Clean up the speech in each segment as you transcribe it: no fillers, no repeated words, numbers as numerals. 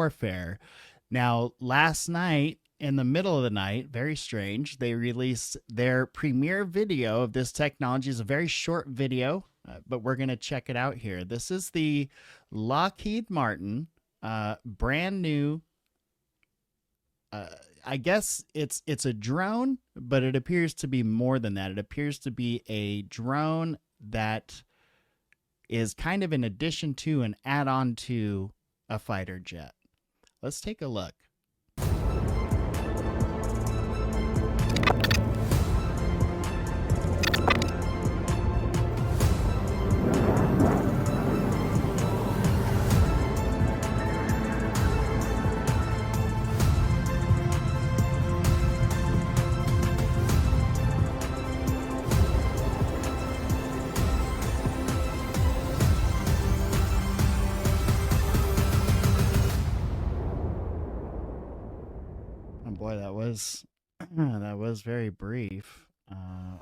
warfare. Now, last night, in the middle of the night, very strange, they released their premiere video of this technology. It's a very short video, but we're going to check it out here. This is the Lockheed Martin brand new. Uh, I guess it's a drone, but it appears to be more than that. It appears to be a drone that is kind of in addition to and add on to a fighter jet. Let's take a look. Oh boy, that was that was very brief.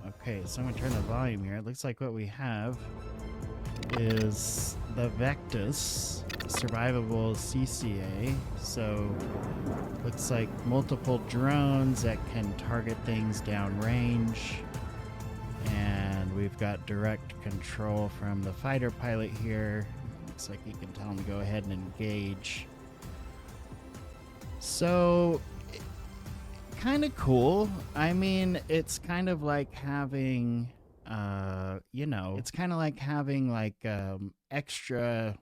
Okay, so I'm gonna turn the volume here. It looks like what we have is the Vectus survivable CCA. So looks like multiple drones that can target things downrange. And we've got direct control from the fighter pilot here. Looks like you can tell him to go ahead and engage. So kind of cool. I mean, it's kind of like having it's kind of like having extra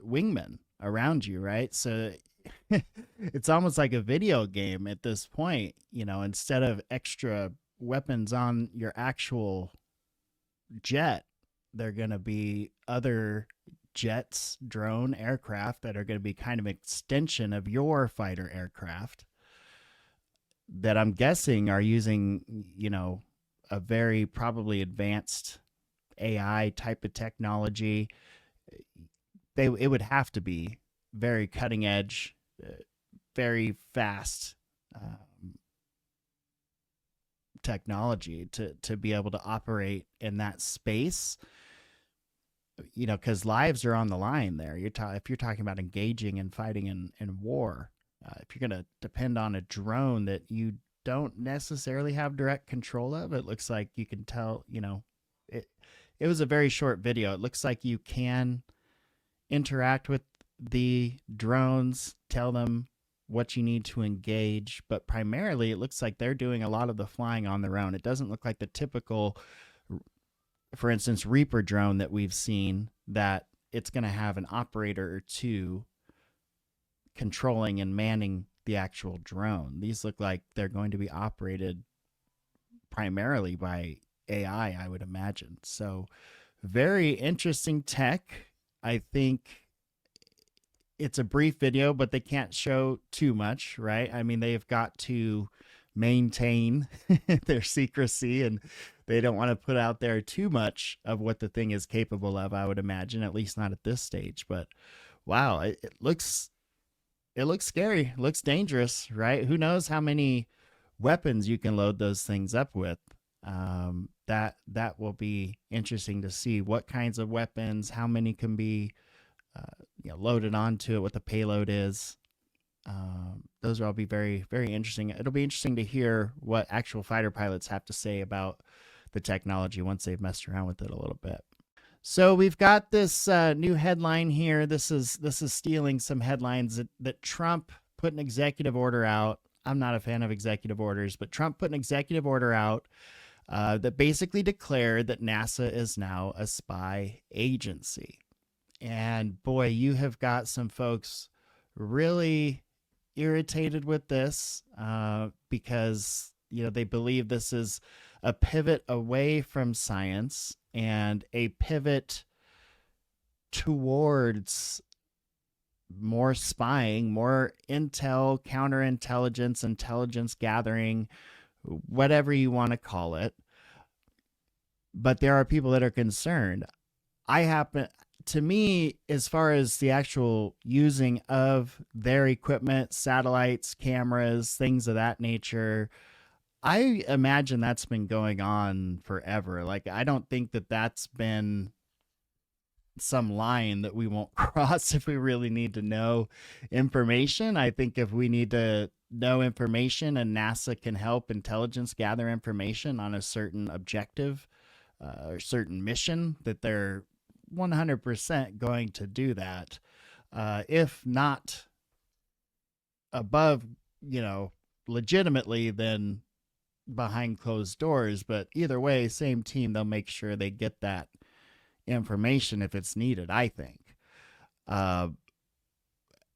wingmen around you, right? So it's almost like a video game at this point, instead of extra weapons on your actual jet, they're going to be other jets, drone aircraft that are going to be kind of an extension of your fighter aircraft that I'm guessing are using, a very probably advanced AI type of technology. It would have to be very cutting edge, very fast technology to be able to operate in that space. Because lives are on the line there. If you're talking about engaging and fighting in war, if you're going to depend on a drone that you don't necessarily have direct control of, it looks like you can tell, it was a very short video. It looks like you can interact with the drones, tell them what you need to engage, but primarily it looks like they're doing a lot of the flying on their own. It doesn't look like the typical, for instance, Reaper drone that we've seen, that it's going to have an operator or two controlling and manning the actual drone. These look like they're going to be operated primarily by AI, I would imagine. So very interesting tech. I think it's a brief video, but they can't show too much, right? I mean, they've got to maintain their secrecy, and they don't want to put out there too much of what the thing is capable of, I would imagine, at least not at this stage. But wow, it looks scary. It looks dangerous, right? Who knows how many weapons you can load those things up with. That will be interesting to see. What kinds of weapons, how many can be loaded onto it, what the payload is. Those will all be very, very interesting. It'll be interesting to hear what actual fighter pilots have to say about the technology once they've messed around with it a little bit. So we've got this new headline here. This is stealing some headlines that Trump put an executive order out. I'm not a fan of executive orders, but Trump put an executive order out that basically declared that NASA is now a spy agency. And boy, you have got some folks really irritated with this because they believe this is a pivot away from science and a pivot towards more spying, more intel, counterintelligence, intelligence gathering, whatever you want to call it. But there are people that are concerned. To me, as far as the actual using of their equipment, satellites, cameras, things of that nature, I imagine that's been going on forever. Like, I don't think that that's been some line that we won't cross if we really need to know information. I think if we need to know information and NASA can help intelligence gather information on a certain objective or certain mission, that they're 100% going to do that. If not above, you know, legitimately, then behind closed doors. But either way, same team, they'll make sure they get that information if it's needed, I think. Uh,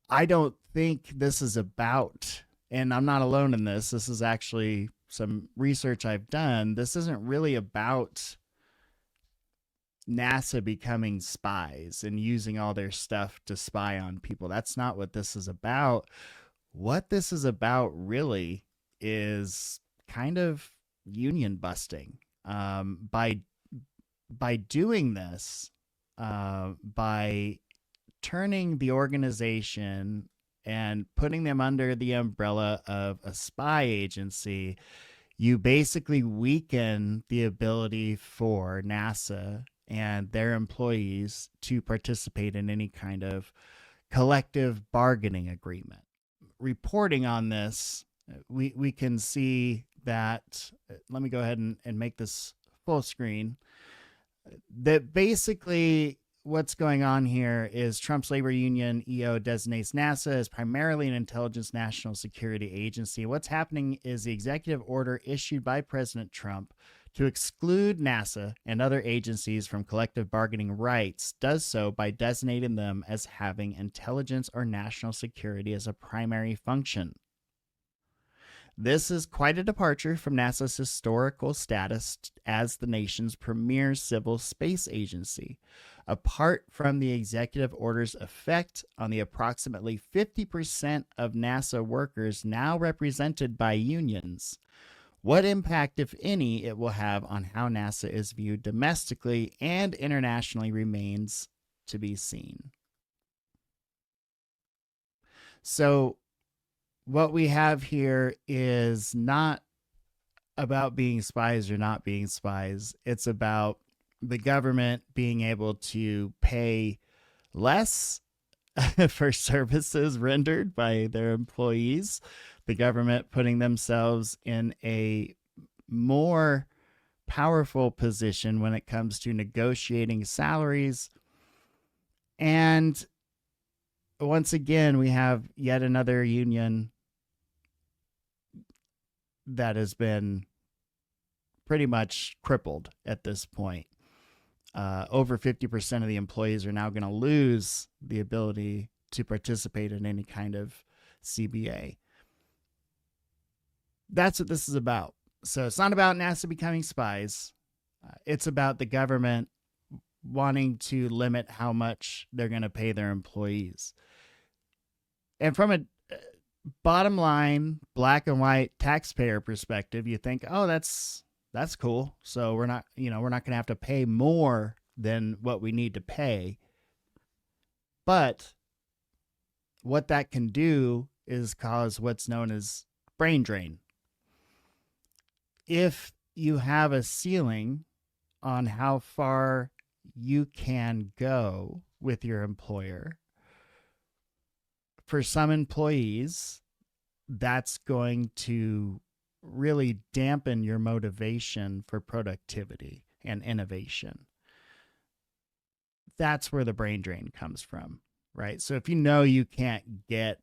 I don't think this is about, and I'm not alone in this is actually some research I've done. This isn't really about NASA becoming spies and using all their stuff to spy on people. That's not what this is about. What this is about really is kind of union busting. By doing this, by turning the organization and putting them under the umbrella of a spy agency, you basically weaken the ability for NASA and their employees to participate in any kind of collective bargaining agreement. Reporting on this, we can see that, let me go ahead and make this full screen, that basically what's going on here is Trump's labor union EO designates NASA as primarily an intelligence national security agency. What's happening is the executive order issued by President Trump to exclude NASA and other agencies from collective bargaining rights does so by designating them as having intelligence or national security as a primary function. This is quite a departure from NASA's historical status as the nation's premier civil space agency. Apart from the executive order's effect on the approximately 50% of NASA workers now represented by unions, what impact, if any, it will have on how NASA is viewed domestically and internationally remains to be seen. So, what we have here is not about being spies or not being spies. It's about the government being able to pay less for services rendered by their employees, the government putting themselves in a more powerful position when it comes to negotiating salaries. And once again, we have yet another union that has been pretty much crippled at this point. Over 50% of the employees are now going to lose the ability to participate in any kind of CBA. That's what this is about. So it's not about NASA becoming spies. It's about the government wanting to limit how much they're going to pay their employees. And from a bottom line, black and white taxpayer perspective, you think, oh, that's cool. So we're not going to have to pay more than what we need to pay. But what that can do is cause what's known as brain drain. If you have a ceiling on how far you can go with your employer, for some employees, that's going to really dampen your motivation for productivity and innovation. That's where the brain drain comes from, right? So if you know you can't get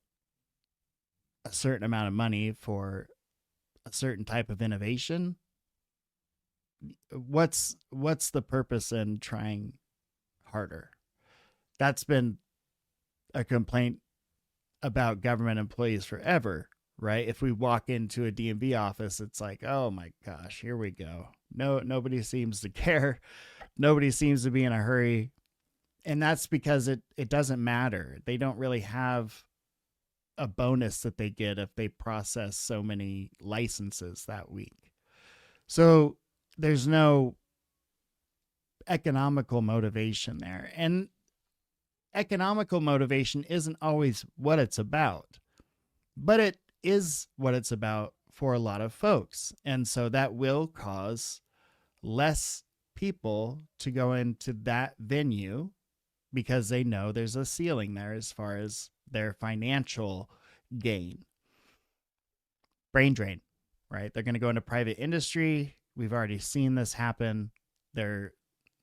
a certain amount of money for a certain type of innovation, what's the purpose in trying harder? That's been a complaint about government employees forever, right? If we walk into a DMV office, it's like, oh my gosh, here we go. Nobody seems to care. Nobody seems to be in a hurry. And that's because it doesn't matter. They don't really have a bonus that they get if they process so many licenses that week. So there's no economical motivation there. And economical motivation isn't always what it's about, but it is what it's about for a lot of folks. And so that will cause less people to go into that venue because they know there's a ceiling there as far as their financial gain. Brain drain, right? They're going to go into private industry. We've already seen this happen.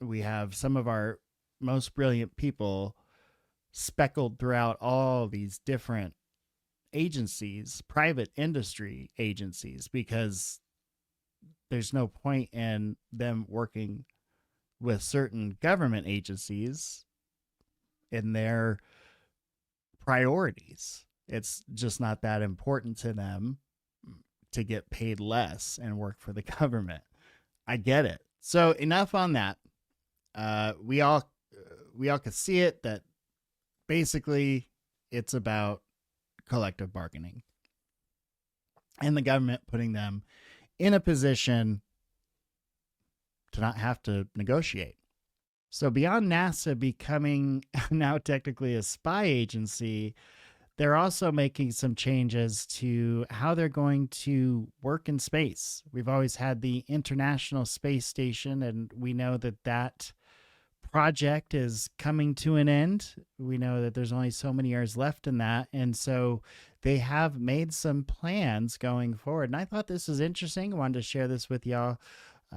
We have some of our most brilliant people speckled throughout all these different agencies, private industry agencies, because there's no point in them working with certain government agencies in their priorities. It's just not that important to them to get paid less and work for the government. I get it. So enough on that. We all could see it that basically it's about collective bargaining and the government putting them in a position to not have to negotiate. So beyond NASA becoming now technically a spy agency, they're also making some changes to how they're going to work in space. We've always had the International Space Station, and we know that that project is coming to an end. We know that there's only so many years left in that. And so they have made some plans going forward. And I thought this was interesting. I wanted to share this with y'all.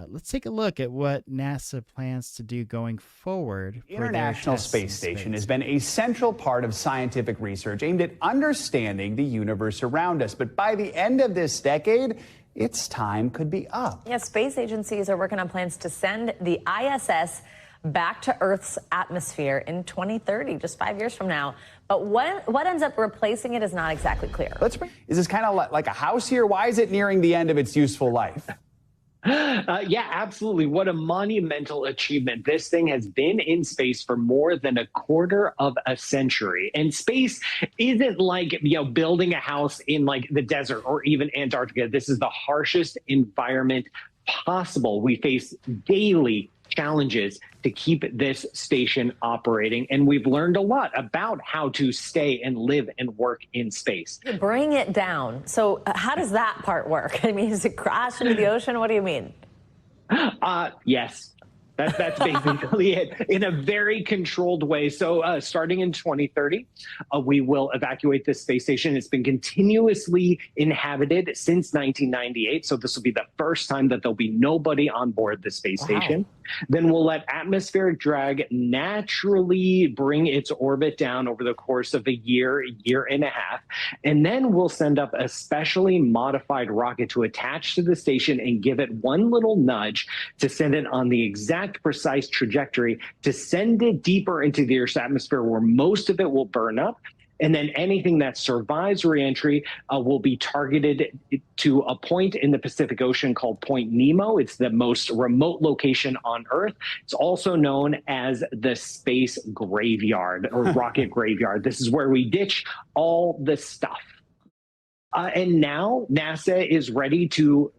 Let's take a look at what NASA plans to do going forward. The International Space Station has been a central part of scientific research aimed at understanding the universe around us. But by the end of this decade, its time could be up. Yes, space agencies are working on plans to send the ISS back to Earth's atmosphere in 2030, just 5 years from now. But what ends up replacing it is not exactly clear. Is this kind of like a house here? Why is it nearing the end of its useful life? Yeah, absolutely. What a monumental achievement. This thing has been in space for more than a quarter of a century. And space isn't like, building a house in like the desert or even Antarctica. This is the harshest environment possible. We face daily challenges to keep this station operating. And we've learned a lot about how to stay and live and work in space. Bring it down. So how does that part work? I mean, does it crash into the ocean? What do you mean? Yes. That's basically it, in a very controlled way. So starting in 2030, we will evacuate this space station. It's been continuously inhabited since 1998. So this will be the first time that there'll be nobody on board the space station. Then we'll let atmospheric drag naturally bring its orbit down over the course of a year and a half. And then we'll send up a specially modified rocket to attach to the station and give it one little nudge to send it on the exact precise trajectory to send it deeper into the Earth's atmosphere where most of it will burn up. And then anything that survives reentry will be targeted to a point in the Pacific Ocean called Point Nemo. It's the most remote location on Earth. It's also known as the space graveyard or rocket graveyard. This is where we ditch all the stuff. And now NASA is ready to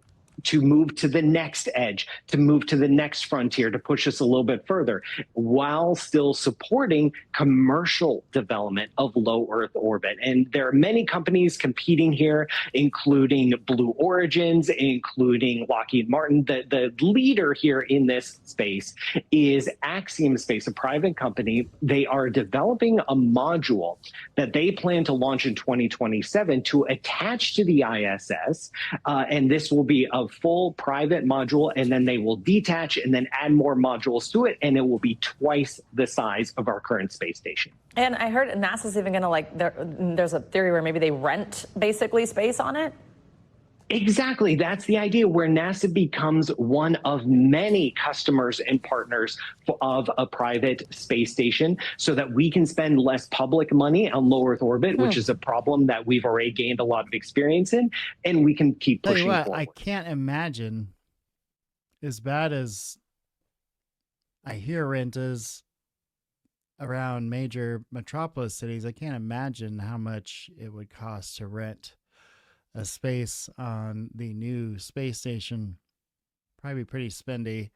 move to the next edge, to move to the next frontier, to push us a little bit further, while still supporting commercial development of low Earth orbit. And there are many companies competing here, including Blue Origins, including Lockheed Martin. The leader here in this space is Axiom Space, a private company. They are developing a module that they plan to launch in 2027 to attach to the ISS. And this will be a full private module, and then they will detach and then add more modules to it, and it will be twice the size of our current space station. And I heard NASA's even going to there's a theory where maybe they rent basically space on it. Exactly. That's the idea, where NASA becomes one of many customers and partners of a private space station so that we can spend less public money on low Earth orbit, which is a problem that we've already gained a lot of experience in, and we can keep pushing forward. I can't imagine, as bad as I hear rent is around major metropolis cities, I can't imagine how much it would cost to rent a space on the new space station. Probably pretty spendy.